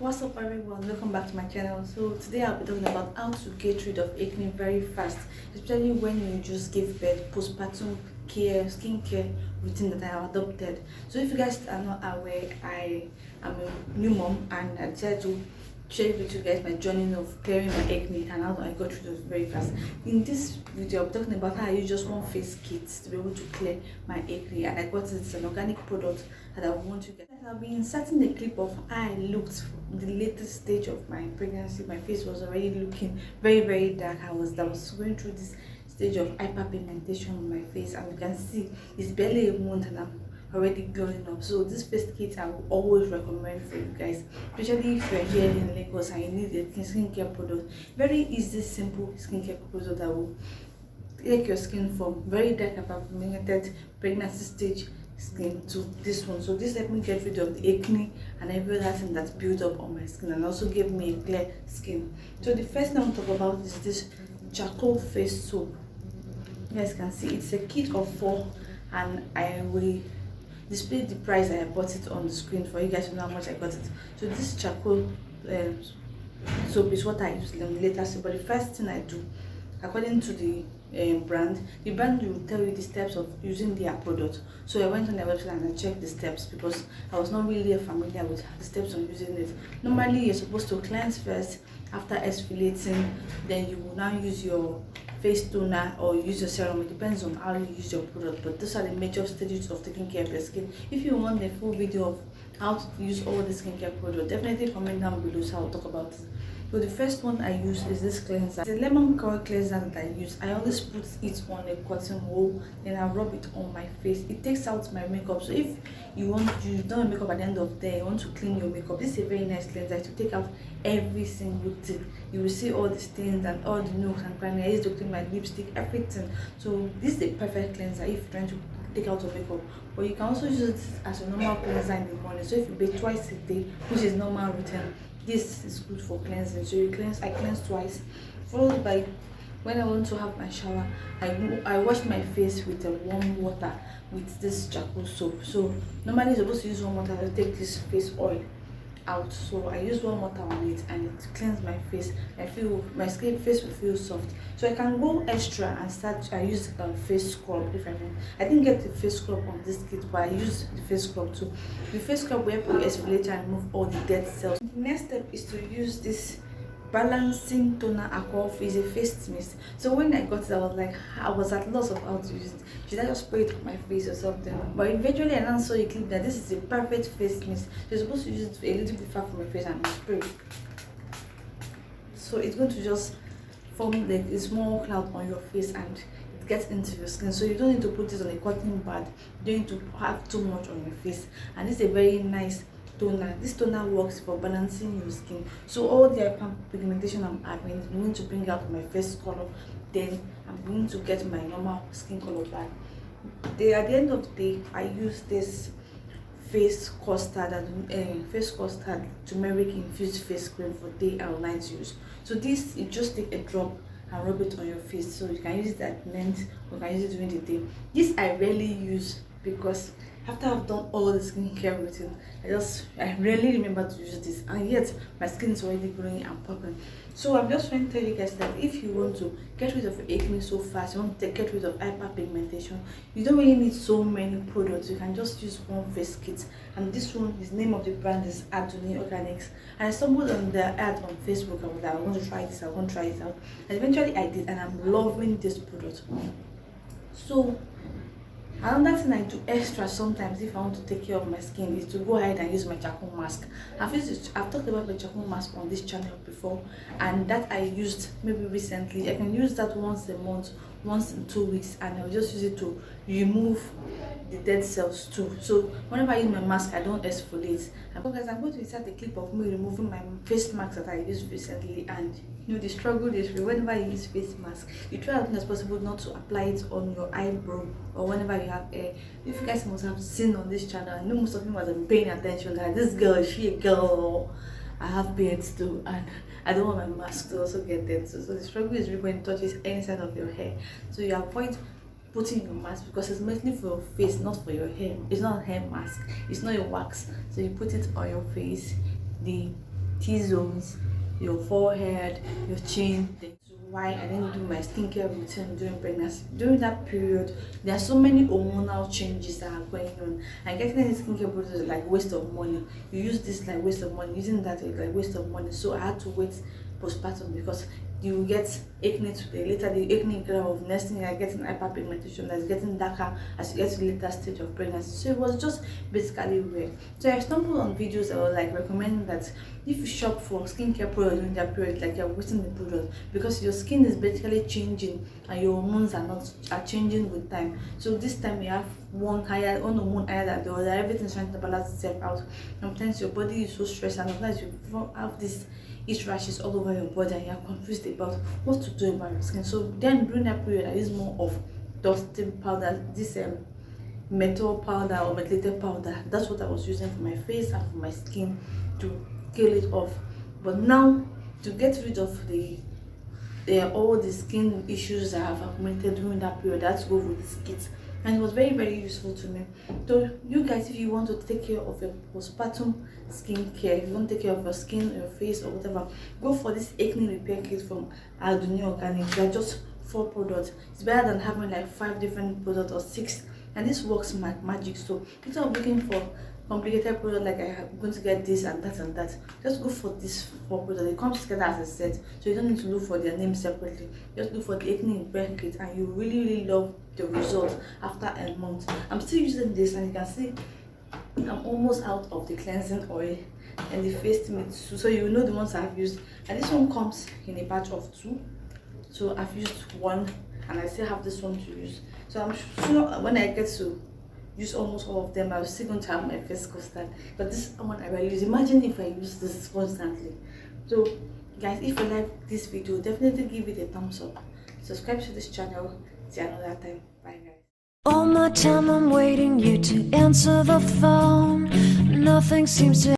What's up everyone, welcome back to my channel. So today I'll be talking about how to get rid of acne very fast, especially when you just give birth, postpartum care, skincare routine that I have adopted. So if you guys are not aware, I am a new mom and I decided to share with you guys my journey of clearing my acne and how I got rid of it very fast. In this video, I'm talking about how I use just one face kit to be able to clear my acne, and I got it's an organic product that I want you guys. I've been inserting the clip of how I looked the latest stage of my pregnancy. My face was already looking very dark. I was going through this stage of hyperpigmentation on my face, and you can see it's barely a month and I'm already glowing up. So this face kit I will always recommend for you guys, especially if you're here in Lagos and you need a skincare product. Very easy, simple skincare product that will take your skin from very dark hyperpigmented pregnancy stage skin to this one. So this helped me get rid of the acne and every other thing that's built up on my skin, and also gave me a clear skin. So the first thing I want to talk about is this charcoal face soap. You guys can see it's a kit of 4, and I will display the price I bought it on the screen for you guys to know how much I got it. So this charcoal soap is what I use later. But the first thing I do, according to the brand will tell you the steps of using their product. So I went on their website and I checked the steps because I was not really familiar with the steps on using it. Normally you're supposed to cleanse first. After exfoliating, then you will now use your face toner or use your serum. It depends on how you use your product, but those are the major stages of taking care of your skin. If you want the full video of how to use all the skincare products, definitely comment down below so I'll talk about it. So the first one I use is this cleanser. The lemon curl cleanser that I use, I always put it on a cotton wool, then I rub it on my face. It takes out my makeup. So if you don't makeup at the end of the day, you want to clean your makeup, this is a very nice cleanser to take out every single thing. You will see all the stains and all the nooks and crannies. I used to clean my lipstick, everything. So this is a perfect cleanser if you're trying to take out your makeup. But you can also use it as a normal cleanser in the morning. So if you bathe twice a day, which is normal routine, this is good for cleansing. So I cleanse twice, followed by when I want to have my shower, I wash my face with warm water with this charcoal soap. So normally you're supposed to use warm water to take this face oil out. So I use warm water on it and it cleans my face. I feel my face will feel soft. So I can go extra and I use face scrub if I can. I didn't get the face scrub on this kit, but I use the face scrub too. The face scrub will help you exfoliate and remove all the dead cells. The next step is to use this balancing toner alcohol face, a face mist. So when I got it, I was at loss of how to use it. Should I just spray it on my face or something? But eventually I now saw a clip that this is a perfect face mist. So you're supposed to use it a little bit far from my face and spray. So it's going to just form like a small cloud on your face and it gets into your skin. So you don't need to put this on a cotton pad. You don't need to have too much on your face. And it's a very nice toner. This toner works for balancing your skin. So all the hyperpigmentation I'm having is going to bring out my face color, then I'm going to get my normal skin color back. At the end of the day, I use this face custard turmeric infused face cream for day and night use. So this, you just take a drop and rub it on your face. So you can use it at night or you can use it during the day. This I rarely use because after I've done all the skincare routine, I rarely remember to use this, and yet my skin is already glowing and popping. So I'm just trying to tell you guys that if you want to get rid of acne so fast, you want to get rid of hyperpigmentation, you don't really need so many products. You can just use one face kit, and this one, the name of the brand is Adunni Organics. And I stumbled on the ad on Facebook. I was like, I want to try this, I want to try it out, and eventually I did, and I'm loving this product. So another thing I do extra sometimes if I want to take care of my skin is to go ahead and use my charcoal mask. I've talked about my charcoal mask on this channel before, and that I used maybe recently. I can use that once a month, once in 2 weeks, and I'll just use it to remove the dead cells too. So whenever I use my mask, I don't exfoliate. Guys, I'm going to insert a clip of me removing my face mask that I used recently, and you know the struggle is whenever you use face mask, you try as much as possible not to apply it on your eyebrow or whenever you have hair. If you guys must have seen on this channel, I know most of you must have been paying attention that this girl, is she a girl? I have beards too, and I don't want my mask to also get dead. So the struggle is really when it touches any side of your hair. So you avoid putting your mask because it's mostly for your face, not for your hair. It's not a hair mask, it's not a wax. So you put it on your face. The T-zones, your forehead, your chin. Why I didn't do my skincare routine during pregnancy. During that period, there are so many hormonal changes that are going on, and getting any skincare products is like waste of money. You use this like waste of money, using that is like waste of money. So I had to wait postpartum because you will get acne today. Later, the acne grow of next thing you're getting hyperpigmentation that's getting darker as you get to the later stage of pregnancy. So it was just basically weird. So I stumbled on videos that were like recommending that if you shop for skincare products during that period, like you're wasting the product because your skin is basically changing and your hormones are changing with time. So this time you have one hormone higher than the other, everything's trying to balance itself out. Sometimes your body is so stressed and sometimes you have this itch rashes all over your body and you're confused about what to do about your skin. So then during that period I use more of dusting powder, this metal powder or methylated powder. That's what I was using for my face and for my skin to kill it off. But now to get rid of all the skin issues that have accumulated during that period, I had to go with this kit, and it was very, very useful to me. So you guys, if you want to take care of your postpartum skincare, if you want to take care of your skin, your face or whatever, go for this acne repair kit from Adunni Organics. They're just 4 products. It's better than having like 5 different products or 6, and this works like magic. So instead of looking for complicated product like I'm going to get this and that, just go for this 4 products. It comes together as a set, so you don't need to look for their names separately. Just look for the acne repair kit and you really love the result after a month. I'm still using this and you can see I'm almost out of the cleansing oil and the face mist too, so you know the ones I've used. And this one comes in a batch of 2, so I've used 1 and I still have this one to use. So I'm sure when I get to use almost all of them, I'm still going to have my face constant. But this one I will use. Imagine if I use this constantly. So guys, if you like this video, definitely give it a thumbs up. Subscribe to this channel. See you another time. Bye guys. All my time I'm waiting you to answer the phone. Nothing seems to